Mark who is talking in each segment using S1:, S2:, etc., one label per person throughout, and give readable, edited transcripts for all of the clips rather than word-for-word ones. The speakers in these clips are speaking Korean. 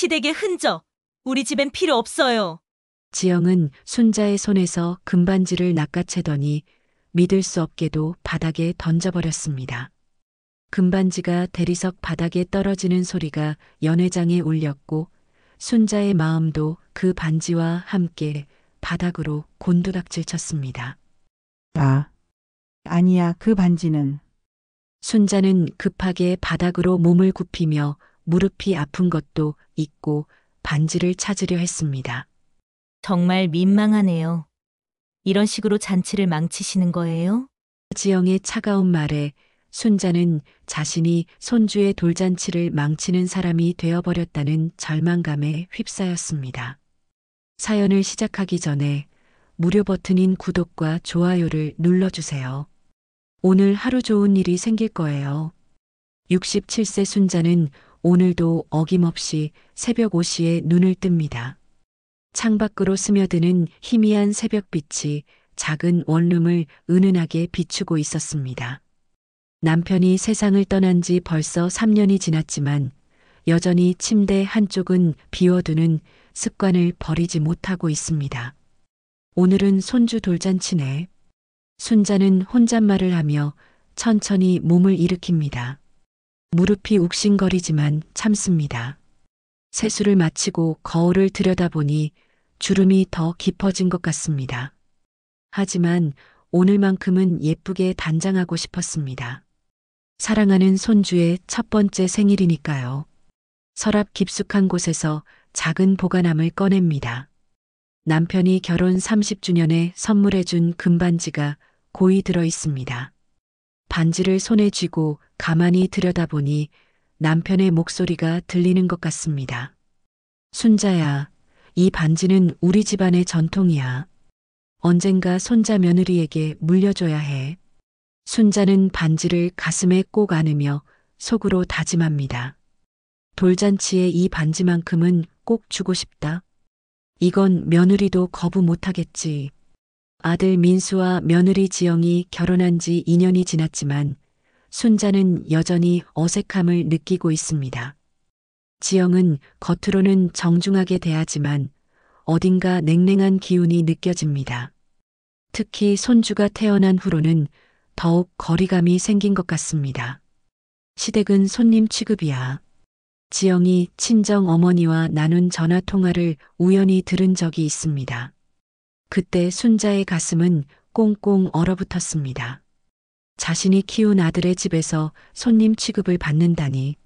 S1: 시댁의 흔적. 우리 집엔 필요 없어요.
S2: 지영은 순자의 손에서 금반지를 낚아채더니 믿을 수 없게도 바닥에 던져버렸습니다. 금반지가 대리석 바닥에 떨어지는 소리가 연회장에 울렸고 순자의 마음도 그 반지와 함께 바닥으로 곤두박질 쳤습니다.
S3: 아니야, 그 반지는.
S2: 순자는 급하게 바닥으로 몸을 굽히며 무릎이 아픈 것도 잊고 반지를 찾으려 했습니다.
S1: 정말 민망하네요. 이런 식으로 잔치를 망치시는 거예요?
S2: 지영의 차가운 말에 순자는 자신이 손주의 돌잔치를 망치는 사람이 되어버렸다는 절망감에 휩싸였습니다. 사연을 시작하기 전에 무료 버튼인 구독과 좋아요를 눌러주세요. 오늘 하루 좋은 일이 생길 거예요. 67세 순자는 오늘도 어김없이 새벽 5시에 눈을 뜹니다. 창밖으로 스며드는 희미한 새벽빛이 작은 원룸을 은은하게 비추고 있었습니다. 남편이 세상을 떠난 지 벌써 3년이 지났지만 여전히 침대 한쪽은 비워두는 습관을 버리지 못하고 있습니다. 오늘은 손주 돌잔치네. 순자는 혼잣말을 하며 천천히 몸을 일으킵니다. 무릎이 욱신거리지만 참습니다. 세수를 마치고 거울을 들여다보니 주름이 더 깊어진 것 같습니다. 하지만 오늘만큼은 예쁘게 단장하고 싶었습니다. 사랑하는 손주의 첫 번째 생일이니까요. 서랍 깊숙한 곳에서 작은 보관함을 꺼냅니다. 남편이 결혼 30주년에 선물해준 금반지가 고이 들어 있습니다. 반지를 손에 쥐고 가만히 들여다보니 남편의 목소리가 들리는 것 같습니다. 순자야, 이 반지는 우리 집안의 전통이야. 언젠가 손자 며느리에게 물려줘야 해. 순자는 반지를 가슴에 꼭 안으며 속으로 다짐합니다. 돌잔치에 이 반지만큼은 꼭 주고 싶다. 이건 며느리도 거부 못하겠지. 아들 민수와 며느리 지영이 결혼한 지 2년이 지났지만 순자는 여전히 어색함을 느끼고 있습니다. 지영은 겉으로는 정중하게 대하지만 어딘가 냉랭한 기운이 느껴집니다. 특히 손주가 태어난 후로는 더욱 거리감이 생긴 것 같습니다. 시댁은 손님 취급이야. 지영이 친정 어머니와 나눈 전화 통화를 우연히 들은 적이 있습니다. 그때 순자의 가슴은 꽁꽁 얼어붙었습니다. 자신이 키운 아들의 집에서 손님 취급을 받는다니.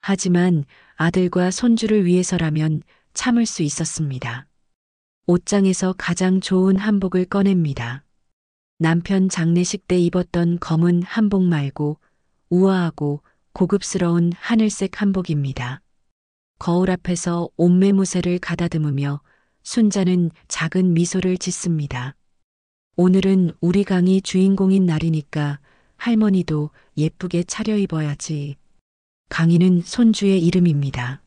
S2: 하지만 아들과 손주를 위해서라면 참을 수 있었습니다. 옷장에서 가장 좋은 한복을 꺼냅니다. 남편 장례식 때 입었던 검은 한복 말고 우아하고 고급스러운 하늘색 한복입니다. 거울 앞에서 옷매무새를 가다듬으며 순자는 작은 미소를 짓습니다. 오늘은 우리 강이 주인공인 날이니까 할머니도 예쁘게 차려입어야지. 강희는 손주의 이름입니다.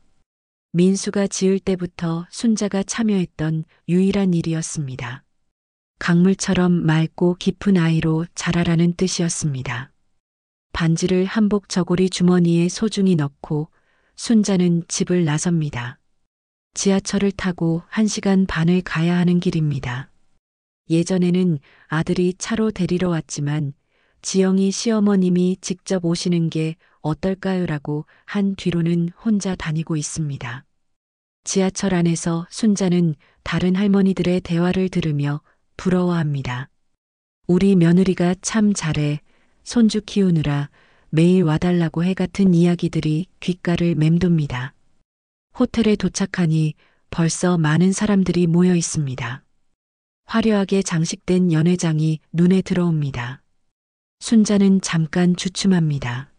S2: 민수가 지을 때부터 순자가 참여했던 유일한 일이었습니다. 강물처럼 맑고 깊은 아이로 자라라는 뜻이었습니다. 반지를 한복 저고리 주머니에 소중히 넣고 순자는 집을 나섭니다. 지하철을 타고 1시간 반을 가야 하는 길입니다. 예전에는 아들이 차로 데리러 왔지만 지영이 시어머님이 직접 오시는 게 어떨까요라고 한 뒤로는 혼자 다니고 있습니다. 지하철 안에서 순자는 다른 할머니들의 대화를 들으며 부러워합니다. 우리 며느리가 참 잘해. 손주 키우느라 매일 와달라고 해 같은 이야기들이 귓가를 맴돕니다. 호텔에 도착하니 벌써 많은 사람들이 모여 있습니다. 화려하게 장식된 연회장이 눈에 들어옵니다. 순자는 잠깐 주춤합니다.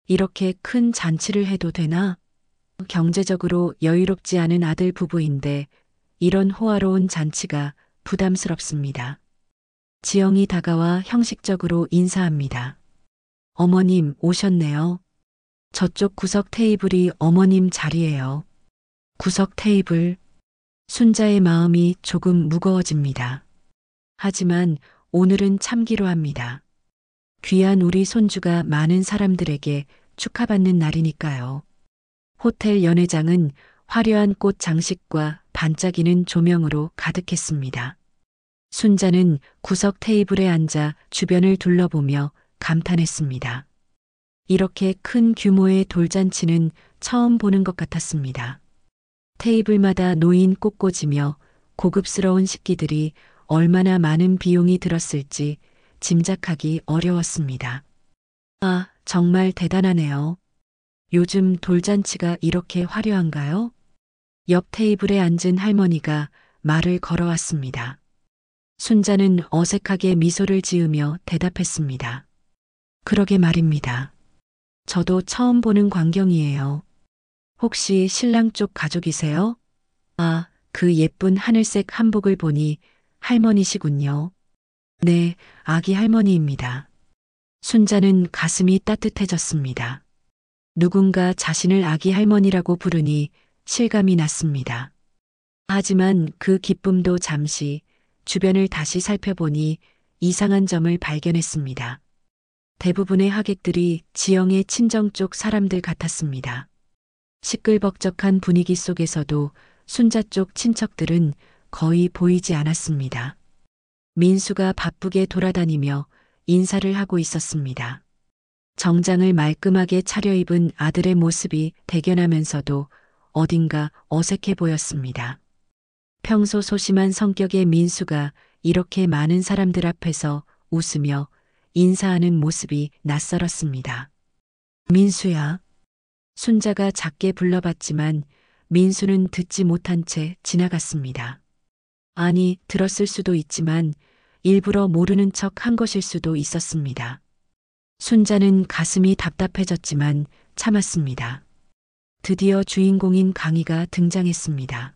S2: 이렇게 큰 잔치를 해도 되나? 경제적으로 여유롭지 않은 아들 부부인데 이런 호화로운 잔치가 부담스럽습니다. 지영이 다가와 형식적으로 인사합니다. 어머님 오셨네요. 저쪽 구석 테이블이 어머님 자리예요. 구석 테이블. 순자의 마음이 조금 무거워집니다. 하지만 오늘은 참기로 합니다. 귀한 우리 손주가 많은 사람들에게 축하받는 날이니까요. 호텔 연회장은 화려한 꽃 장식과 반짝이는 조명으로 가득했습니다. 순자는 구석 테이블에 앉아 주변을 둘러보며 감탄했습니다. 이렇게 큰 규모의 돌잔치는 처음 보는 것 같았습니다. 테이블마다 놓인 꽃꽂이며 고급스러운 식기들이 얼마나 많은 비용이 들었을지 짐작하기 어려웠습니다. 아, 정말 대단하네요. 요즘 돌잔치가 이렇게 화려한가요? 옆 테이블에 앉은 할머니가 말을 걸어왔습니다. 순자는 어색하게 미소를 지으며 대답했습니다. 그러게 말입니다. 저도 처음 보는 광경이에요. 혹시 신랑 쪽 가족이세요? 아, 그 예쁜 하늘색 한복을 보니 할머니시군요. 네, 아기 할머니입니다. 순자는 가슴이 따뜻해졌습니다. 누군가 자신을 아기 할머니라고 부르니 실감이 났습니다. 하지만 그 기쁨도 잠시 주변을 다시 살펴보니 이상한 점을 발견했습니다. 대부분의 하객들이 지영의 친정 쪽 사람들 같았습니다. 시끌벅적한 분위기 속에서도 순자 쪽 친척들은 거의 보이지 않았습니다. 민수가 바쁘게 돌아다니며 인사를 하고 있었습니다. 정장을 말끔하게 차려입은 아들의 모습이 대견하면서도 어딘가 어색해 보였습니다. 평소 소심한 성격의 민수가 이렇게 많은 사람들 앞에서 웃으며 인사하는 모습이 낯설었습니다. 민수야. 순자가 작게 불러봤지만 민수는 듣지 못한 채 지나갔습니다. 아니, 들었을 수도 있지만 일부러 모르는 척 한 것일 수도 있었습니다. 순자는 가슴이 답답해졌지만 참았습니다. 드디어 주인공인 강희가 등장했습니다.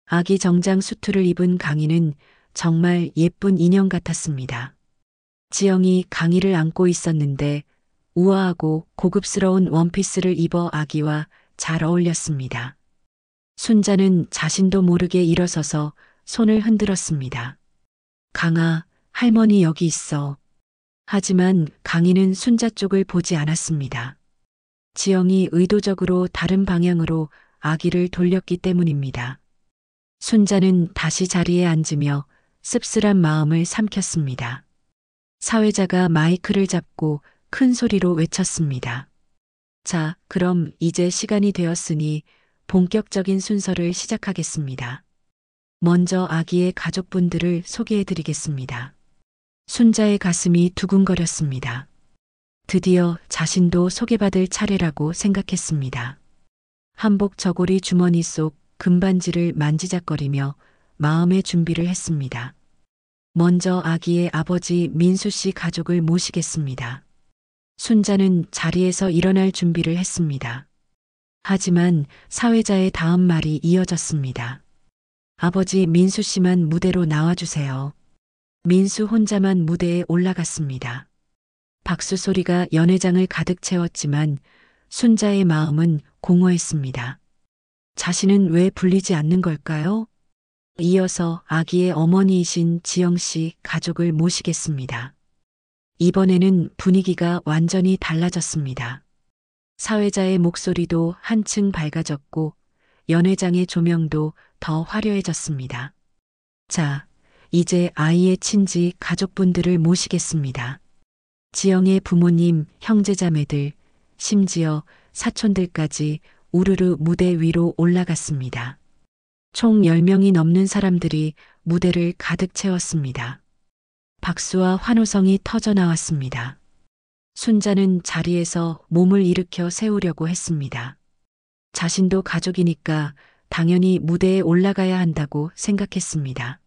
S2: 아기 정장 수트를 입은 강희는 정말 예쁜 인형 같았습니다. 지영이 강희를 안고 있었는데 우아하고 고급스러운 원피스를 입어 아기와 잘 어울렸습니다. 순자는 자신도 모르게 일어서서 손을 흔들었습니다. 강아, 할머니 여기 있어. 하지만 강희는 순자 쪽을 보지 않았습니다. 지영이 의도적으로 다른 방향으로 아기를 돌렸기 때문입니다. 순자는 다시 자리에 앉으며 씁쓸한 마음을 삼켰습니다. 사회자가 마이크를 잡고 큰 소리로 외쳤습니다. 자, 그럼 이제 시간이 되었으니 본격적인 순서를 시작하겠습니다. 먼저 아기의 가족분들을 소개해드리겠습니다. 순자의 가슴이 두근거렸습니다. 드디어 자신도 소개받을 차례라고 생각했습니다. 한복 저고리 주머니 속 금반지를 만지작거리며 마음의 준비를 했습니다. 먼저 아기의 아버지 민수 씨 가족을 모시겠습니다. 순자는 자리에서 일어날 준비를 했습니다. 하지만 사회자의 다음 말이 이어졌습니다. 아버지 민수 씨만 무대로 나와주세요. 민수 혼자만 무대에 올라갔습니다. 박수 소리가 연회장을 가득 채웠지만 순자의 마음은 공허했습니다. 자신은 왜 불리지 않는 걸까요? 이어서 아기의 어머니이신 지영 씨 가족을 모시겠습니다. 이번에는 분위기가 완전히 달라졌습니다. 사회자의 목소리도 한층 밝아졌고 연회장의 조명도 더 화려해졌습니다. 자, 이제 아이의 친지 가족분들을 모시겠습니다. 지영의 부모님, 형제자매들, 심지어 사촌들까지 우르르 무대 위로 올라갔습니다. 총 10명이 넘는 사람들이 무대를 가득 채웠습니다. 박수와 환호성이 터져 나왔습니다. 순자는 자리에서 몸을 일으켜 세우려고 했습니다. 자신도 가족이니까 당연히 무대에 올라가야 한다고 생각했습니다.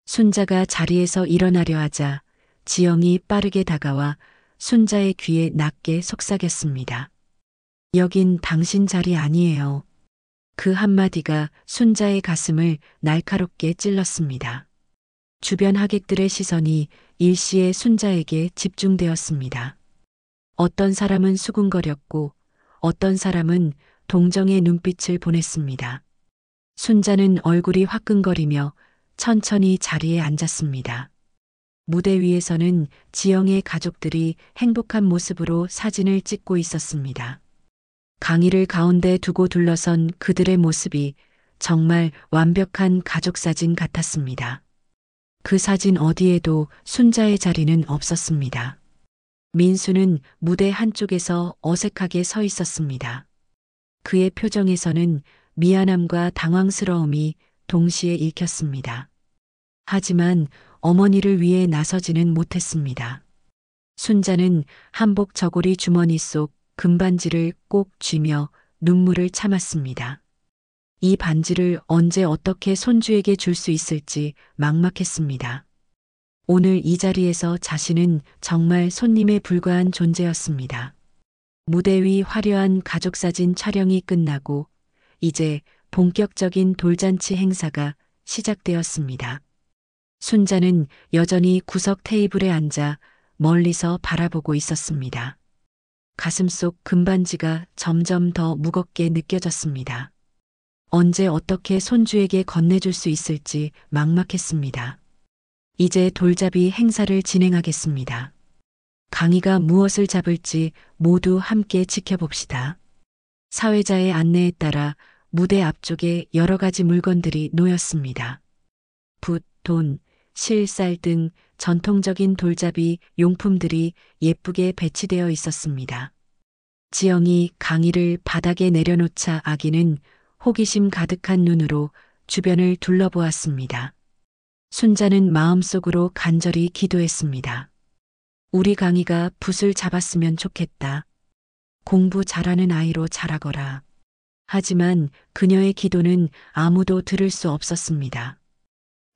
S2: 순자가 자리에서 일어나려 하자 지영이 빠르게 다가와 순자의 귀에 낮게 속삭였습니다. 여긴 당신 자리 아니에요. 그 한마디가 순자의 가슴을 날카롭게 찔렀습니다. 주변 하객들의 시선이 일시에 순자에게 집중되었습니다. 어떤 사람은 수군거렸고 어떤 사람은 동정의 눈빛을 보냈습니다. 순자는 얼굴이 화끈거리며 천천히 자리에 앉았습니다. 무대 위에서는 지영의 가족들이 행복한 모습으로 사진을 찍고 있었습니다. 강의를 가운데 두고 둘러선 그들의 모습이 정말 완벽한 가족 사진 같았습니다. 그 사진 어디에도 순자의 자리는 없었습니다. 민수는 무대 한쪽에서 어색하게 서 있었습니다. 그의 표정에서는 미안함과 당황스러움이 동시에 읽혔습니다. 하지만 어머니를 위해 나서지는 못했습니다. 순자는 한복 저고리 주머니 속 금반지를 꼭 쥐며 눈물을 참았습니다. 이 반지를 언제 어떻게 손주에게 줄 수 있을지 막막했습니다. 오늘 이 자리에서 자신은 정말 손님에 불과한 존재였습니다. 무대 위 화려한 가족사진 촬영이 끝나고 이제 본격적인 돌잔치 행사가 시작되었습니다. 순자는 여전히 구석 테이블에 앉아 멀리서 바라보고 있었습니다. 가슴속 금반지가 점점 더 무겁게 느껴졌습니다. 언제 어떻게 손주에게 건네줄 수 있을지 막막했습니다. 이제 돌잡이 행사를 진행하겠습니다. 강희가 무엇을 잡을지 모두 함께 지켜봅시다. 사회자의 안내에 따라 무대 앞쪽에 여러 가지 물건들이 놓였습니다. 붓, 돈, 실, 쌀 등 전통적인 돌잡이 용품들이 예쁘게 배치되어 있었습니다. 지영이 강희를 바닥에 내려놓자 아기는 호기심 가득한 눈으로 주변을 둘러보았습니다. 순자는 마음속으로 간절히 기도했습니다. 우리 강희가 붓을 잡았으면 좋겠다. 공부 잘하는 아이로 자라거라. 하지만 그녀의 기도는 아무도 들을 수 없었습니다.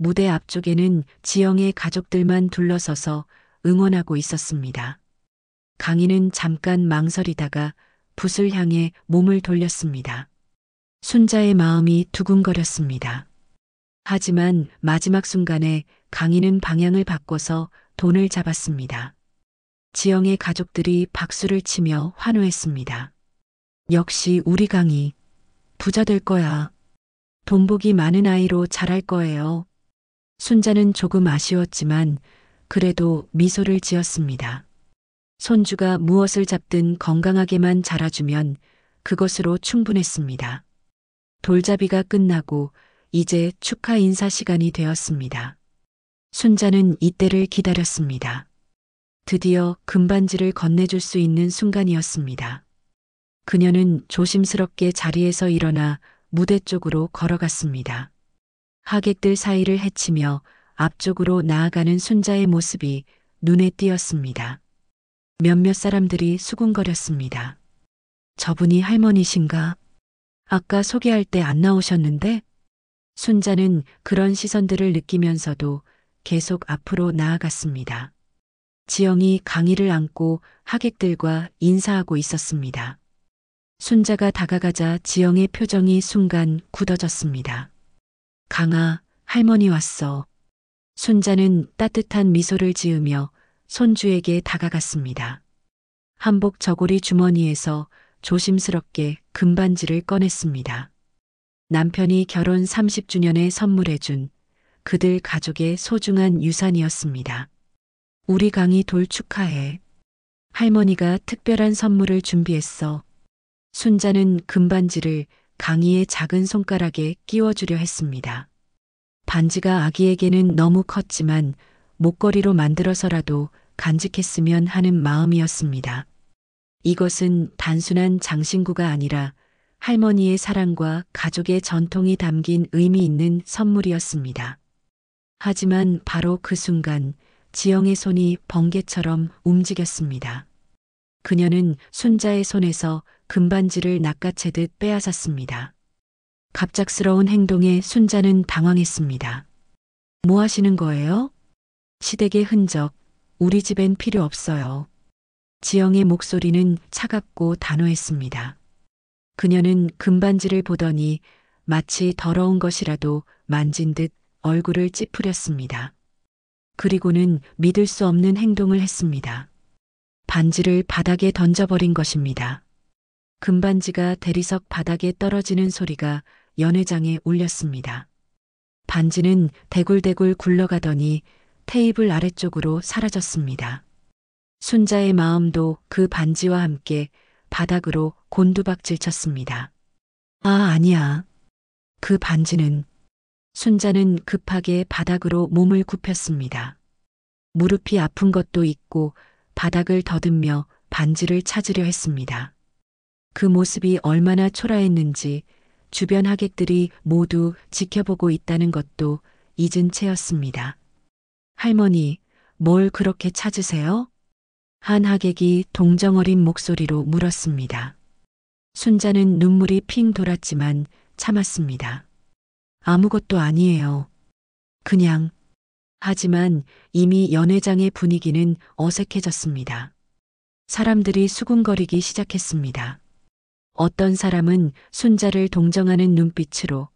S2: 무대 앞쪽에는 지영의 가족들만 둘러서서 응원하고 있었습니다. 강희는 잠깐 망설이다가 붓을 향해 몸을 돌렸습니다. 순자의 마음이 두근거렸습니다. 하지만 마지막 순간에 강희는 방향을 바꿔서 돈을 잡았습니다. 지영의 가족들이 박수를 치며 환호했습니다. 역시 우리 강희, 부자 될 거야. 돈복이 많은 아이로 자랄 거예요. 순자는 조금 아쉬웠지만 그래도 미소를 지었습니다. 손주가 무엇을 잡든 건강하게만 자라주면 그것으로 충분했습니다. 돌잡이가 끝나고 이제 축하 인사 시간이 되었습니다. 순자는 이때를 기다렸습니다. 드디어 금반지를 건네줄 수 있는 순간이었습니다. 그녀는 조심스럽게 자리에서 일어나 무대 쪽으로 걸어갔습니다. 하객들 사이를 헤치며 앞쪽으로 나아가는 순자의 모습이 눈에 띄었습니다. 몇몇 사람들이 수군거렸습니다. 저분이 할머니신가? 아까 소개할 때 안 나오셨는데? 순자는 그런 시선들을 느끼면서도 계속 앞으로 나아갔습니다. 지영이 강희를 안고 하객들과 인사하고 있었습니다. 순자가 다가가자 지영의 표정이 순간 굳어졌습니다. 강아, 할머니 왔어. 순자는 따뜻한 미소를 지으며 손주에게 다가갔습니다. 한복 저고리 주머니에서 조심스럽게 금반지를 꺼냈습니다. 남편이 결혼 30주년에 선물해준 그들 가족의 소중한 유산이었습니다. 우리 강희 돌 축하해. 할머니가 특별한 선물을 준비했어. 순자는 금반지를 강희의 작은 손가락에 끼워주려 했습니다. 반지가 아기에게는 너무 컸지만 목걸이로 만들어서라도 간직했으면 하는 마음이었습니다. 이것은 단순한 장신구가 아니라 할머니의 사랑과 가족의 전통이 담긴 의미 있는 선물이었습니다. 하지만 바로 그 순간 지영의 손이 번개처럼 움직였습니다. 그녀는 순자의 손에서 금반지를 낚아채듯 빼앗았습니다. 갑작스러운 행동에 순자는 당황했습니다. 뭐 하시는 거예요? 시댁의 흔적, 우리 집엔 필요 없어요. 지영의 목소리는 차갑고 단호했습니다. 그녀는 금반지를 보더니 마치 더러운 것이라도 만진 듯 얼굴을 찌푸렸습니다. 그리고는 믿을 수 없는 행동을 했습니다. 반지를 바닥에 던져버린 것입니다. 금반지가 대리석 바닥에 떨어지는 소리가 연회장에 울렸습니다. 반지는 대굴대굴 굴러가더니 테이블 아래쪽으로 사라졌습니다. 순자의 마음도 그 반지와 함께 바닥으로 곤두박질 쳤습니다. 아, 아니야. 그 반지는. 순자는 급하게 바닥으로 몸을 굽혔습니다. 무릎이 아픈 것도 있고 바닥을 더듬며 반지를 찾으려 했습니다. 그 모습이 얼마나 초라했는지 주변 하객들이 모두 지켜보고 있다는 것도 잊은 채였습니다. 할머니, 뭘 그렇게 찾으세요? 한 하객이 동정어린 목소리로 물었습니다. 순자는 눈물이 핑 돌았지만 참았습니다. 아무것도 아니에요. 그냥. 하지만 이미 연회장의 분위기는 어색해졌습니다. 사람들이 수군거리기 시작했습니다. 어떤 사람은 순자를 동정하는 눈빛으로,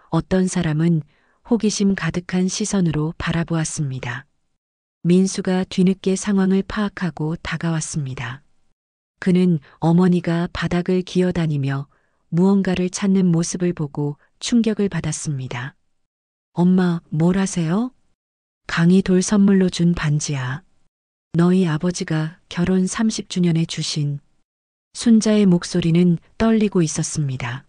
S2: 어떤 사람은 호기심 가득한 시선으로 바라보았습니다. 민수가 뒤늦게 상황을 파악하고 다가왔습니다. 그는 어머니가 바닥을 기어다니며 무언가를 찾는 모습을 보고 충격을 받았습니다. 엄마, 뭘 하세요? 강이 돌 선물로 준 반지야. 너희 아버지가 결혼 30주년에 주신. 순자의 목소리는 떨리고 있었습니다.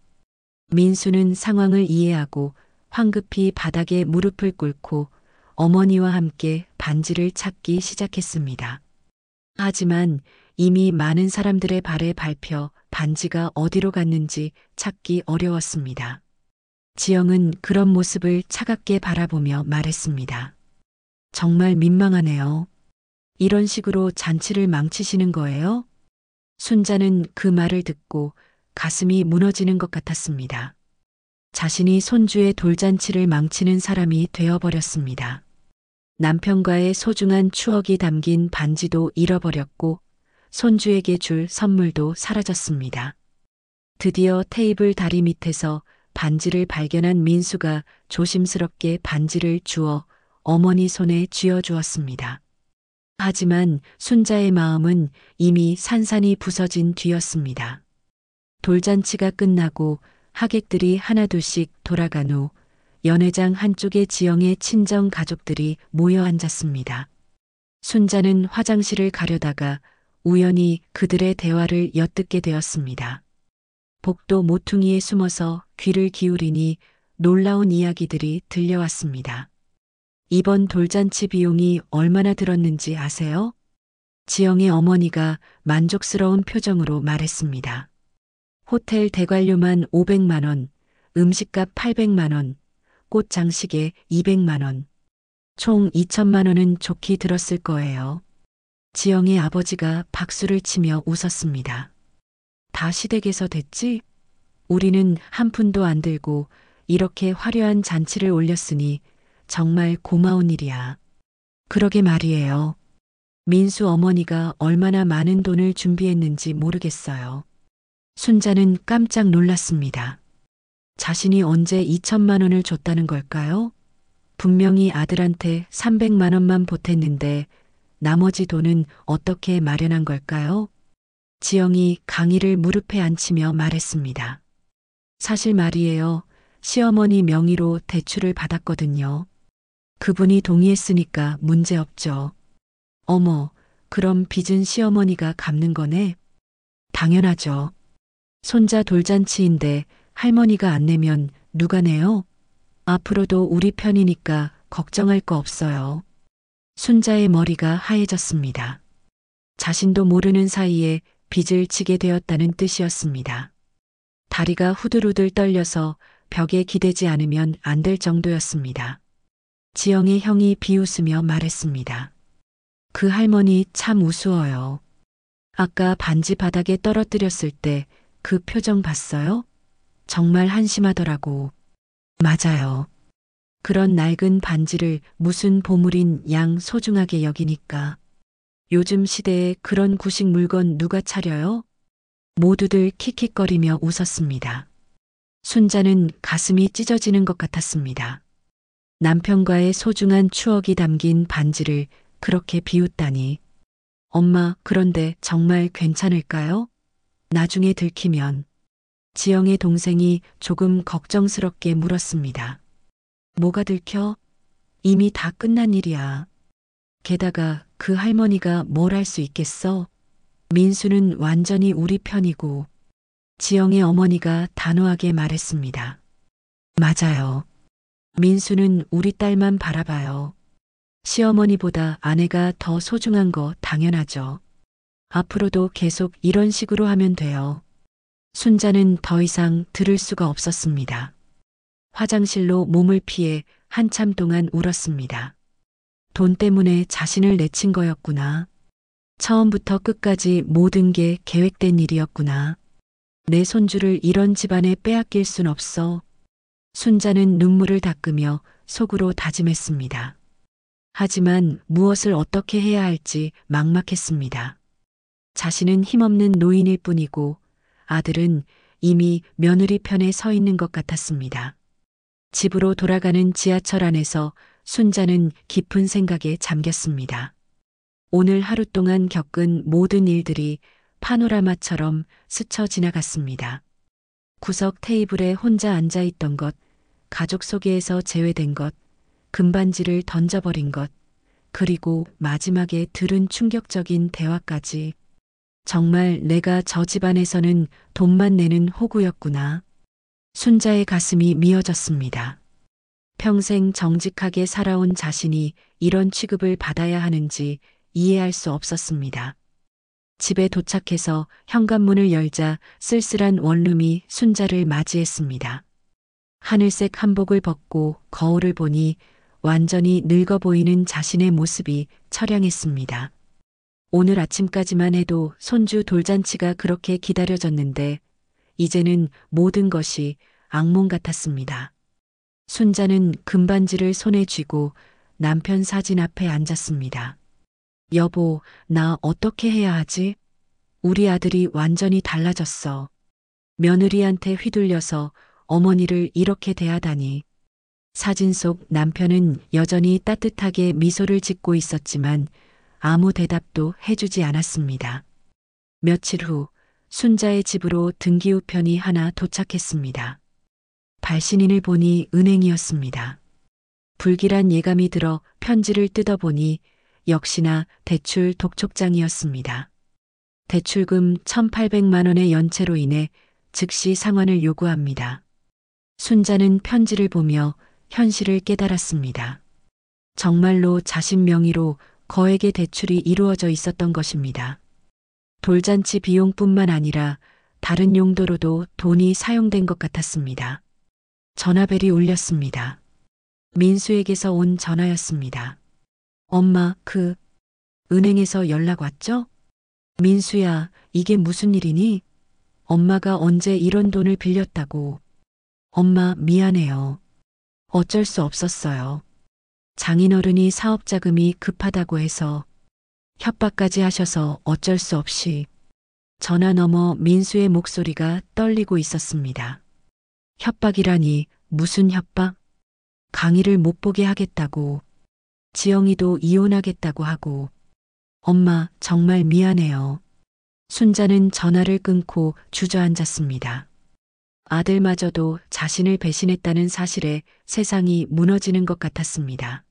S2: 민수는 상황을 이해하고 황급히 바닥에 무릎을 꿇고 어머니와 함께 반지를 찾기 시작했습니다. 하지만 이미 많은 사람들의 발에 밟혀 반지가 어디로 갔는지 찾기 어려웠습니다. 지영은 그런 모습을 차갑게 바라보며 말했습니다. 정말 민망하네요. 이런 식으로 잔치를 망치시는 거예요? 순자는 그 말을 듣고 가슴이 무너지는 것 같았습니다. 자신이 손주의 돌잔치를 망치는 사람이 되어버렸습니다. 남편과의 소중한 추억이 담긴 반지도 잃어버렸고 손주에게 줄 선물도 사라졌습니다. 드디어 테이블 다리 밑에서 반지를 발견한 민수가 조심스럽게 반지를 주워 어머니 손에 쥐어주었습니다. 하지만 순자의 마음은 이미 산산이 부서진 뒤였습니다. 돌잔치가 끝나고 하객들이 하나둘씩 돌아간 후 연회장 한쪽에 지영의 친정 가족들이 모여 앉았습니다. 순자는 화장실을 가려다가 우연히 그들의 대화를 엿듣게 되었습니다. 복도 모퉁이에 숨어서 귀를 기울이니 놀라운 이야기들이 들려왔습니다. 이번 돌잔치 비용이 얼마나 들었는지 아세요? 지영의 어머니가 만족스러운 표정으로 말했습니다. 호텔 대관료만 500만 원, 음식값 800만 원, 꽃 장식에 200만 원. 총 2천만 원은 좋게 들었을 거예요. 지영의 아버지가 박수를 치며 웃었습니다. 다 시댁에서 됐지? 우리는 한 푼도 안 들고 이렇게 화려한 잔치를 올렸으니 정말 고마운 일이야. 그러게 말이에요. 민수 어머니가 얼마나 많은 돈을 준비했는지 모르겠어요. 순자는 깜짝 놀랐습니다. 자신이 언제 2천만 원을 줬다는 걸까요? 분명히 아들한테 300만 원만 보탰는데 나머지 돈은 어떻게 마련한 걸까요? 지영이 강희를 무릎에 앉히며 말했습니다. 사실 말이에요. 시어머니 명의로 대출을 받았거든요. 그분이 동의했으니까 문제없죠. 어머, 그럼 빚은 시어머니가 갚는 거네? 당연하죠. 손자 돌잔치인데 할머니가 안 내면 누가 내요? 앞으로도 우리 편이니까 걱정할 거 없어요. 순자의 머리가 하얘졌습니다. 자신도 모르는 사이에 빚을 지게 되었다는 뜻이었습니다. 다리가 후들후들 떨려서 벽에 기대지 않으면 안 될 정도였습니다. 지영의 형이 비웃으며 말했습니다. 그 할머니 참 우스워요. 아까 반지 바닥에 떨어뜨렸을 때 그 표정 봤어요? 정말 한심하더라고. 맞아요. 그런 낡은 반지를 무슨 보물인 양 소중하게 여기니까. 요즘 시대에 그런 구식 물건 누가 차려요? 모두들 킥킥거리며 웃었습니다. 순자는 가슴이 찢어지는 것 같았습니다. 남편과의 소중한 추억이 담긴 반지를 그렇게 비웃다니. 엄마, 그런데 정말 괜찮을까요? 나중에 들키면. 지영의 동생이 조금 걱정스럽게 물었습니다. 뭐가 들켜? 이미 다 끝난 일이야. 게다가 그 할머니가 뭘 할 수 있겠어? 민수는 완전히 우리 편이고 지영의 어머니가 단호하게 말했습니다. 맞아요. 민수는 우리 딸만 바라봐요. 시어머니보다 아내가 더 소중한 거 당연하죠. 앞으로도 계속 이런 식으로 하면 돼요. 순자는 더 이상 들을 수가 없었습니다. 화장실로 몸을 피해 한참 동안 울었습니다. 돈 때문에 자신을 내친 거였구나. 처음부터 끝까지 모든 게 계획된 일이었구나. 내 손주를 이런 집안에 빼앗길 순 없어. 순자는 눈물을 닦으며 속으로 다짐했습니다. 하지만 무엇을 어떻게 해야 할지 막막했습니다. 자신은 힘없는 노인일 뿐이고 아들은 이미 며느리 편에 서 있는 것 같았습니다. 집으로 돌아가는 지하철 안에서 순자는 깊은 생각에 잠겼습니다. 오늘 하루 동안 겪은 모든 일들이 파노라마처럼 스쳐 지나갔습니다. 구석 테이블에 혼자 앉아 있던 것, 가족 소개에서 제외된 것, 금반지를 던져버린 것, 그리고 마지막에 들은 충격적인 대화까지. 정말 내가 저 집안에서는 돈만 내는 호구였구나. 순자의 가슴이 미어졌습니다. 평생 정직하게 살아온 자신이 이런 취급을 받아야 하는지 이해할 수 없었습니다. 집에 도착해서 현관문을 열자 쓸쓸한 원룸이 순자를 맞이했습니다. 하늘색 한복을 벗고 거울을 보니 완전히 늙어 보이는 자신의 모습이 처량했습니다. 오늘 아침까지만 해도 손주 돌잔치가 그렇게 기다려졌는데 이제는 모든 것이 악몽 같았습니다. 순자는 금반지를 손에 쥐고 남편 사진 앞에 앉았습니다. 여보, 나 어떻게 해야 하지? 우리 아들이 완전히 달라졌어. 며느리한테 휘둘려서 어머니를 이렇게 대하다니. 사진 속 남편은 여전히 따뜻하게 미소를 짓고 있었지만 아무 대답도 해주지 않았습니다. 며칠 후 순자의 집으로 등기우편이 하나 도착했습니다. 발신인을 보니 은행이었습니다. 불길한 예감이 들어 편지를 뜯어보니 역시나 대출 독촉장이었습니다. 대출금 1,800만 원의 연체로 인해 즉시 상환을 요구합니다. 순자는 편지를 보며 현실을 깨달았습니다. 정말로 자신 명의로 거액의 대출이 이루어져 있었던 것입니다. 돌잔치 비용뿐만 아니라 다른 용도로도 돈이 사용된 것 같았습니다. 전화벨이 울렸습니다. 민수에게서 온 전화였습니다. 엄마, 은행에서 연락 왔죠? 민수야, 이게 무슨 일이니? 엄마가 언제 이런 돈을 빌렸다고. 엄마, 미안해요. 어쩔 수 없었어요. 장인어른이 사업자금이 급하다고 해서 협박까지 하셔서 어쩔 수 없이. 전화 너머 민수의 목소리가 떨리고 있었습니다. 협박이라니 무슨 협박? 강희를 못 보게 하겠다고. 지영이도 이혼하겠다고 하고. 엄마, 정말 미안해요. 순자는 전화를 끊고 주저앉았습니다. 아들마저도 자신을 배신했다는 사실에 세상이 무너지는 것 같았습니다.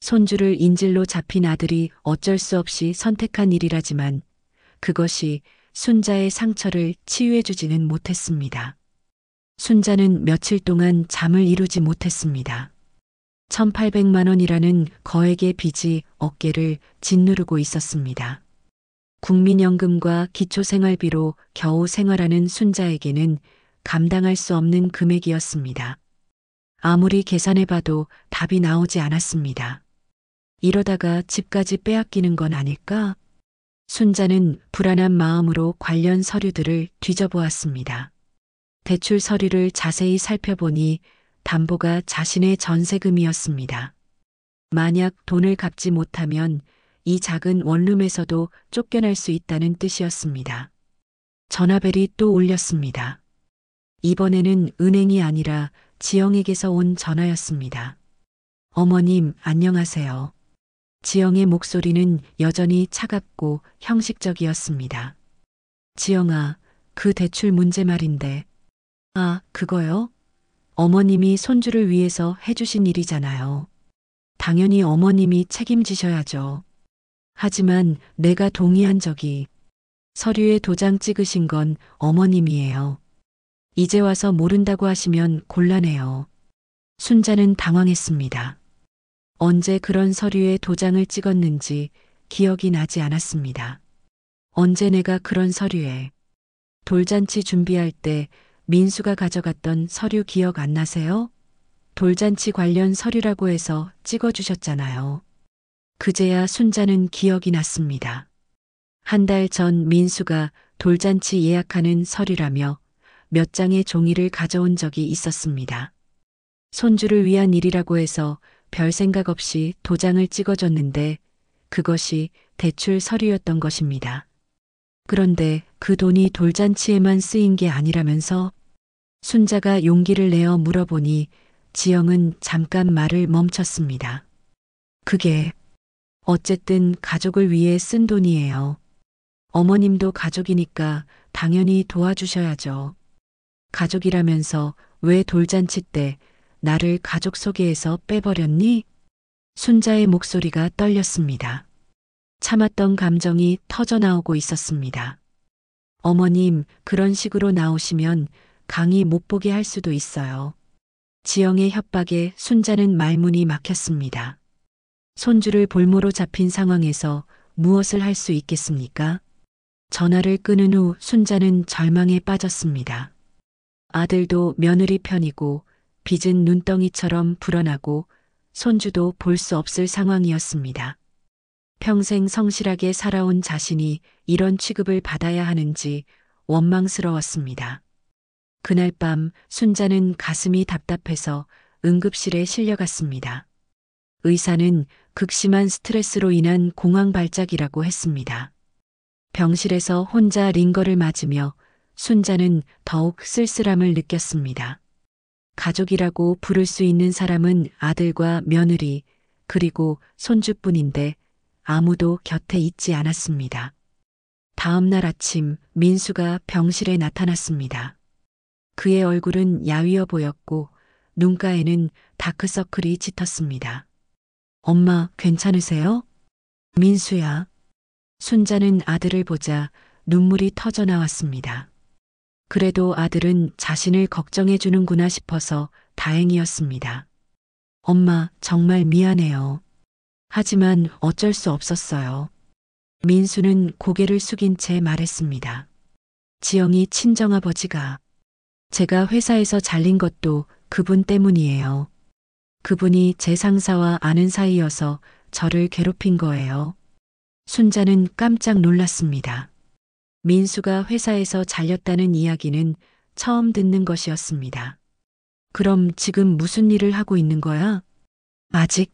S2: 손주를 인질로 잡힌 아들이 어쩔 수 없이 선택한 일이라지만 그것이 순자의 상처를 치유해주지는 못했습니다. 순자는 며칠 동안 잠을 이루지 못했습니다. 1,800만 원이라는 거액의 빚이 어깨를 짓누르고 있었습니다. 국민연금과 기초생활비로 겨우 생활하는 순자에게는 감당할 수 없는 금액이었습니다. 아무리 계산해봐도 답이 나오지 않았습니다. 이러다가 집까지 빼앗기는 건 아닐까? 순자는 불안한 마음으로 관련 서류들을 뒤져보았습니다. 대출 서류를 자세히 살펴보니 담보가 자신의 전세금이었습니다. 만약 돈을 갚지 못하면 이 작은 원룸에서도 쫓겨날 수 있다는 뜻이었습니다. 전화벨이 또 울렸습니다. 이번에는 은행이 아니라 지영에게서 온 전화였습니다. 어머님, 안녕하세요. 지영의 목소리는 여전히 차갑고 형식적이었습니다. 지영아, 그 대출 문제 말인데. 아, 그거요? 어머님이 손주를 위해서 해주신 일이잖아요. 당연히 어머님이 책임지셔야죠. 하지만 내가 동의한 적이 서류에 도장 찍으신 건 어머님이에요. 이제 와서 모른다고 하시면 곤란해요. 순자는 당황했습니다. 언제 그런 서류에 도장을 찍었는지 기억이 나지 않았습니다. 언제 내가 그런 서류에 돌잔치 준비할 때 민수가 가져갔던 서류 기억 안 나세요? 돌잔치 관련 서류라고 해서 찍어주셨잖아요. 그제야 순자는 기억이 났습니다. 한 달 전 민수가 돌잔치 예약하는 서류라며 몇 장의 종이를 가져온 적이 있었습니다. 손주를 위한 일이라고 해서 별 생각 없이 도장을 찍어줬는데 그것이 대출 서류였던 것입니다. 그런데 그 돈이 돌잔치에만 쓰인 게 아니라면서? 순자가 용기를 내어 물어보니 지영은 잠깐 말을 멈췄습니다. 그게 어쨌든 가족을 위해 쓴 돈이에요. 어머님도 가족이니까 당연히 도와주셔야죠. 가족이라면서 왜 돌잔치 때 나를 가족 소개해서 빼버렸니? 순자의 목소리가 떨렸습니다. 참았던 감정이 터져나오고 있었습니다. 어머님, 그런 식으로 나오시면 강의 못 보게 할 수도 있어요. 지영의 협박에 순자는 말문이 막혔습니다. 손주를 볼모로 잡힌 상황에서 무엇을 할 수 있겠습니까? 전화를 끊은 후 순자는 절망에 빠졌습니다. 아들도 며느리 편이고 빚은 눈덩이처럼 불어나고 손주도 볼 수 없을 상황이었습니다. 평생 성실하게 살아온 자신이 이런 취급을 받아야 하는지 원망스러웠습니다. 그날 밤 순자는 가슴이 답답해서 응급실에 실려갔습니다. 의사는 극심한 스트레스로 인한 공황 발작이라고 했습니다. 병실에서 혼자 링거를 맞으며 순자는 더욱 쓸쓸함을 느꼈습니다. 가족이라고 부를 수 있는 사람은 아들과 며느리 그리고 손주뿐인데 아무도 곁에 있지 않았습니다. 다음 날 아침 민수가 병실에 나타났습니다. 그의 얼굴은 야위어 보였고 눈가에는 다크서클이 짙었습니다. 엄마, 괜찮으세요? 민수야. 순자는 아들을 보자 눈물이 터져 나왔습니다. 그래도 아들은 자신을 걱정해 주는구나 싶어서 다행이었습니다. 엄마, 정말 미안해요. 하지만 어쩔 수 없었어요. 민수는 고개를 숙인 채 말했습니다. 지영이 친정아버지가 제가 회사에서 잘린 것도 그분 때문이에요. 그분이 제 상사와 아는 사이여서 저를 괴롭힌 거예요. 순자는 깜짝 놀랐습니다. 민수가 회사에서 잘렸다는 이야기는 처음 듣는 것이었습니다. 그럼 지금 무슨 일을 하고 있는 거야? 아직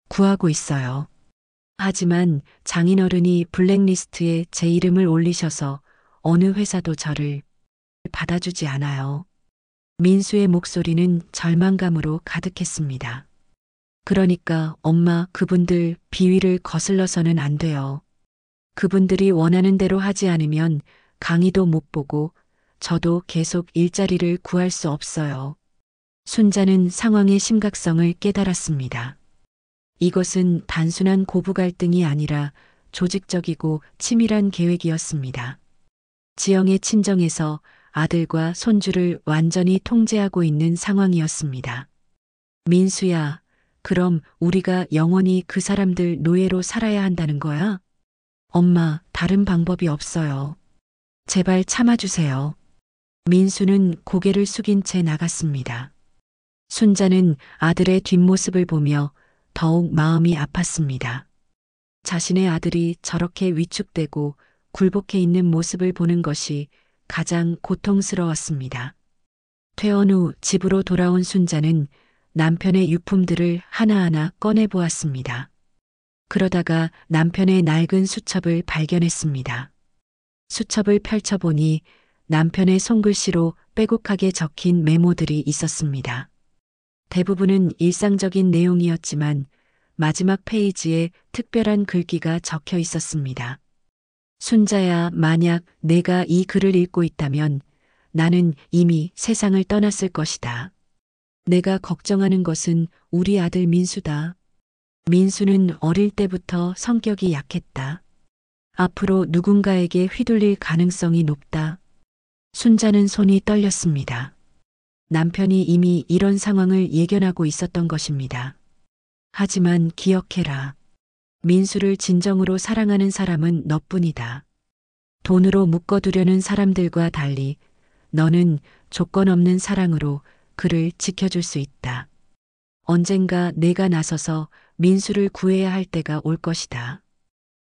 S2: 구하고 있어요. 하지만 장인어른이 블랙리스트에 제 이름을 올리셔서 어느 회사도 저를 받아주지 않아요. 민수의 목소리는 절망감으로 가득했습니다. 그러니까 엄마, 그분들 비위를 거슬러서는 안 돼요. 그분들이 원하는 대로 하지 않으면 강의도 못 보고 저도 계속 일자리를 구할 수 없어요. 순자는 상황의 심각성을 깨달았습니다. 이것은 단순한 고부 갈등이 아니라 조직적이고 치밀한 계획이었습니다. 지영의 친정에서 아들과 손주를 완전히 통제하고 있는 상황이었습니다. 민수야, 그럼 우리가 영원히 그 사람들 노예로 살아야 한다는 거야? 엄마, 다른 방법이 없어요. 제발 참아주세요. 민수는 고개를 숙인 채 나갔습니다. 순자는 아들의 뒷모습을 보며 더욱 마음이 아팠습니다. 자신의 아들이 저렇게 위축되고 굴복해 있는 모습을 보는 것이 가장 고통스러웠습니다. 퇴원 후 집으로 돌아온 순자는 남편의 유품들을 하나하나 꺼내 보았습니다. 그러다가 남편의 낡은 수첩을 발견했습니다. 수첩을 펼쳐보니 남편의 손글씨로 빼곡하게 적힌 메모들이 있었습니다. 대부분은 일상적인 내용이었지만 마지막 페이지에 특별한 글귀가 적혀 있었습니다. 순자야, 만약 내가 이 글을 읽고 있다면 나는 이미 세상을 떠났을 것이다. 내가 걱정하는 것은 우리 아들 민수다. 민수는 어릴 때부터 성격이 약했다. 앞으로 누군가에게 휘둘릴 가능성이 높다. 순자는 손이 떨렸습니다. 남편이 이미 이런 상황을 예견하고 있었던 것입니다. 하지만 기억해라. 민수를 진정으로 사랑하는 사람은 너뿐이다. 돈으로 묶어두려는 사람들과 달리 너는 조건 없는 사랑으로 그를 지켜줄 수 있다. 언젠가 내가 나서서 민수를 구해야 할 때가 올 것이다.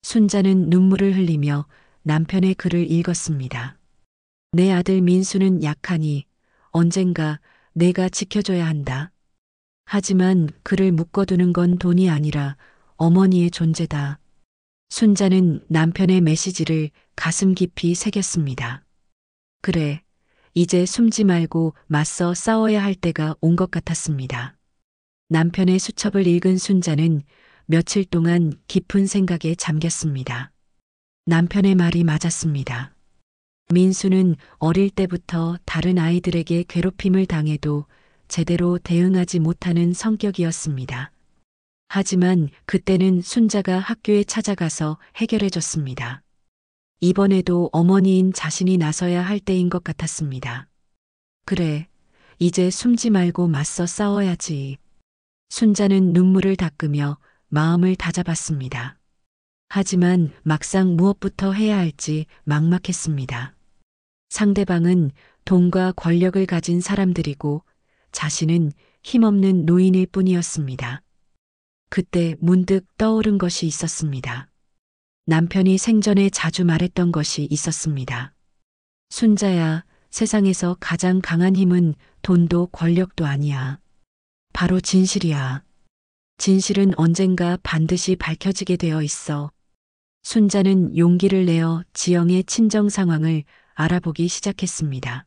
S2: 순자는 눈물을 흘리며 남편의 글을 읽었습니다. 내 아들 민수는 약하니 언젠가 내가 지켜줘야 한다. 하지만 그를 묶어두는 건 돈이 아니라 어머니의 존재다. 순자는 남편의 메시지를 가슴 깊이 새겼습니다. 그래, 이제 숨지 말고 맞서 싸워야 할 때가 온 것 같았습니다. 남편의 수첩을 읽은 순자는 며칠 동안 깊은 생각에 잠겼습니다. 남편의 말이 맞았습니다. 민수는 어릴 때부터 다른 아이들에게 괴롭힘을 당해도 제대로 대응하지 못하는 성격이었습니다. 하지만 그때는 순자가 학교에 찾아가서 해결해줬습니다. 이번에도 어머니인 자신이 나서야 할 때인 것 같았습니다. 그래, 이제 숨지 말고 맞서 싸워야지. 순자는 눈물을 닦으며 마음을 다잡았습니다. 하지만 막상 무엇부터 해야 할지 막막했습니다. 상대방은 돈과 권력을 가진 사람들이고 자신은 힘없는 노인일 뿐이었습니다. 그때 문득 떠오른 것이 있었습니다. 남편이 생전에 자주 말했던 것이 있었습니다. 순자야, 세상에서 가장 강한 힘은 돈도 권력도 아니야. 바로 진실이야. 진실은 언젠가 반드시 밝혀지게 되어 있어. 순자는 용기를 내어 지영의 친정 상황을 알아보기 시작했습니다.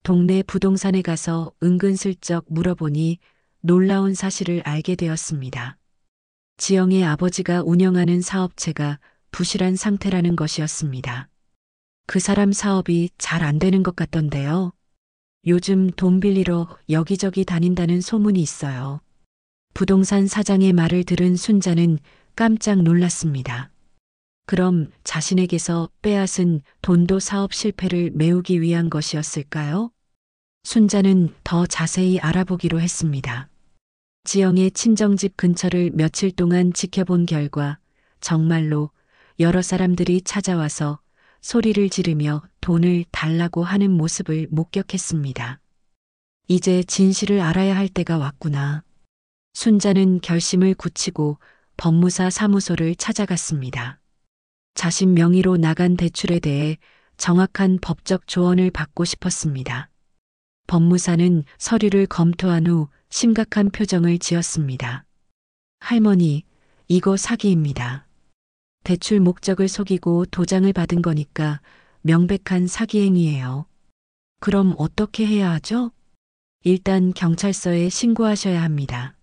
S2: 동네 부동산에 가서 은근슬쩍 물어보니 놀라운 사실을 알게 되었습니다. 지영의 아버지가 운영하는 사업체가 부실한 상태라는 것이었습니다. 그 사람 사업이 잘 안 되는 것 같던데요. 요즘 돈 빌리러 여기저기 다닌다는 소문이 있어요. 부동산 사장의 말을 들은 순자는 깜짝 놀랐습니다. 그럼 자신에게서 빼앗은 돈도 사업 실패를 메우기 위한 것이었을까요? 순자는 더 자세히 알아보기로 했습니다. 지영의 친정집 근처를 며칠 동안 지켜본 결과 정말로 여러 사람들이 찾아와서 소리를 지르며 돈을 달라고 하는 모습을 목격했습니다. 이제 진실을 알아야 할 때가 왔구나. 순자는 결심을 굳히고 법무사 사무소를 찾아갔습니다. 자신 명의로 나간 대출에 대해 정확한 법적 조언을 받고 싶었습니다. 법무사는 서류를 검토한 후 심각한 표정을 지었습니다. 할머니, 이거 사기입니다. 대출 목적을 속이고 도장을 받은 거니까 명백한 사기 행위예요. 그럼 어떻게 해야 하죠? 일단 경찰서에 신고하셔야 합니다.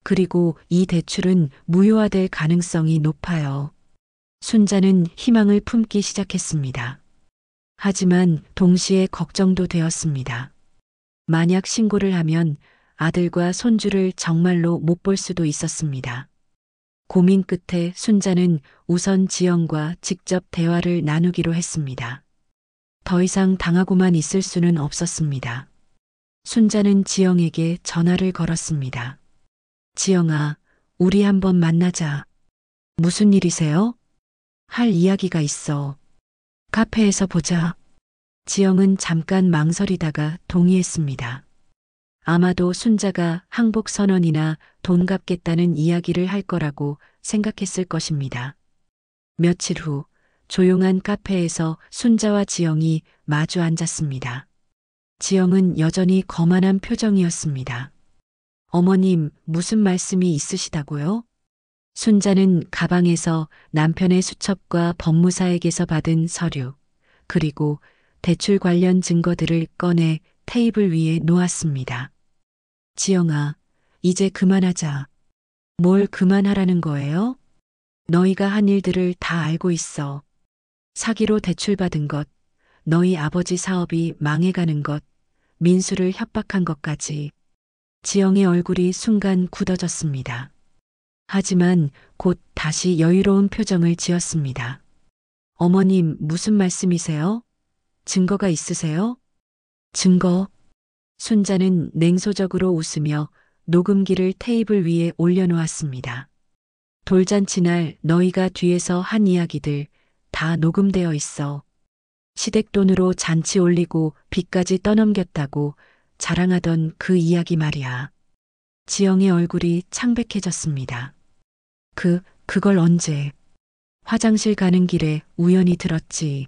S2: 그리고 이 대출은 무효화될 가능성이 높아요. 순자는 희망을 품기 시작했습니다. 하지만 동시에 걱정도 되었습니다. 만약 신고를 하면 아들과 손주를 정말로 못 볼 수도 있었습니다. 고민 끝에 순자는 우선 지영과 직접 대화를 나누기로 했습니다. 더 이상 당하고만 있을 수는 없었습니다. 순자는 지영에게 전화를 걸었습니다. 지영아, 우리 한번 만나자. 무슨 일이세요? 할 이야기가 있어. 카페에서 보자. 지영은 잠깐 망설이다가 동의했습니다. 아마도 순자가 항복 선언이나 돈 갚겠다는 이야기를 할 거라고 생각했을 것입니다. 며칠 후 조용한 카페에서 순자와 지영이 마주 앉았습니다. 지영은 여전히 거만한 표정이었습니다. 어머님, 무슨 말씀이 있으시다고요? 순자는 가방에서 남편의 수첩과 법무사에게서 받은 서류, 그리고 대출 관련 증거들을 꺼내 테이블 위에 놓았습니다. 지영아, 이제 그만하자. 뭘 그만하라는 거예요? 너희가 한 일들을 다 알고 있어. 사기로 대출받은 것, 너희 아버지 사업이 망해가는 것, 민수를 협박한 것까지. 지영의 얼굴이 순간 굳어졌습니다. 하지만 곧 다시 여유로운 표정을 지었습니다. 어머님, 무슨 말씀이세요? 증거가 있으세요? 증거. 순자는 냉소적으로 웃으며 녹음기를 테이블 위에 올려놓았습니다. 돌잔치 날 너희가 뒤에서 한 이야기들 다 녹음되어 있어. 시댁돈으로 잔치 올리고 빚까지 떠넘겼다고 자랑하던 그 이야기 말이야. 지영의 얼굴이 창백해졌습니다. 그걸 언제? 화장실 가는 길에 우연히 들었지.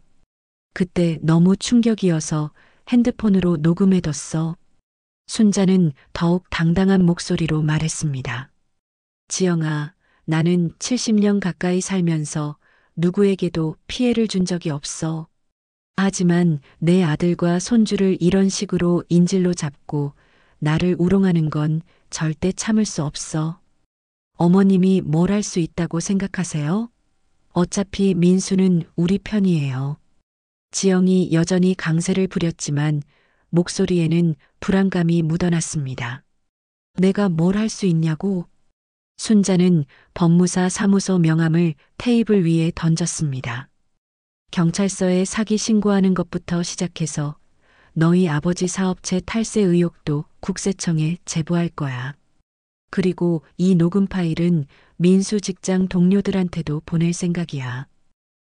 S2: 그때 너무 충격이어서 핸드폰으로 녹음해뒀어. 순자는 더욱 당당한 목소리로 말했습니다. 지영아, 나는 70년 가까이 살면서 누구에게도 피해를 준 적이 없어. 하지만 내 아들과 손주를 이런 식으로 인질로 잡고 나를 우롱하는 건 절대 참을 수 없어. 어머님이 뭘 할 수 있다고 생각하세요? 어차피 민수는 우리 편이에요. 지영이 여전히 강세를 부렸지만 목소리에는 불안감이 묻어났습니다. 내가 뭘 할 수 있냐고? 순자는 법무사 사무소 명함을 테이블 위에 던졌습니다. 경찰서에 사기 신고하는 것부터 시작해서 너희 아버지 사업체 탈세 의혹도 국세청에 제보할 거야. 그리고 이 녹음 파일은 민수 직장 동료들한테도 보낼 생각이야.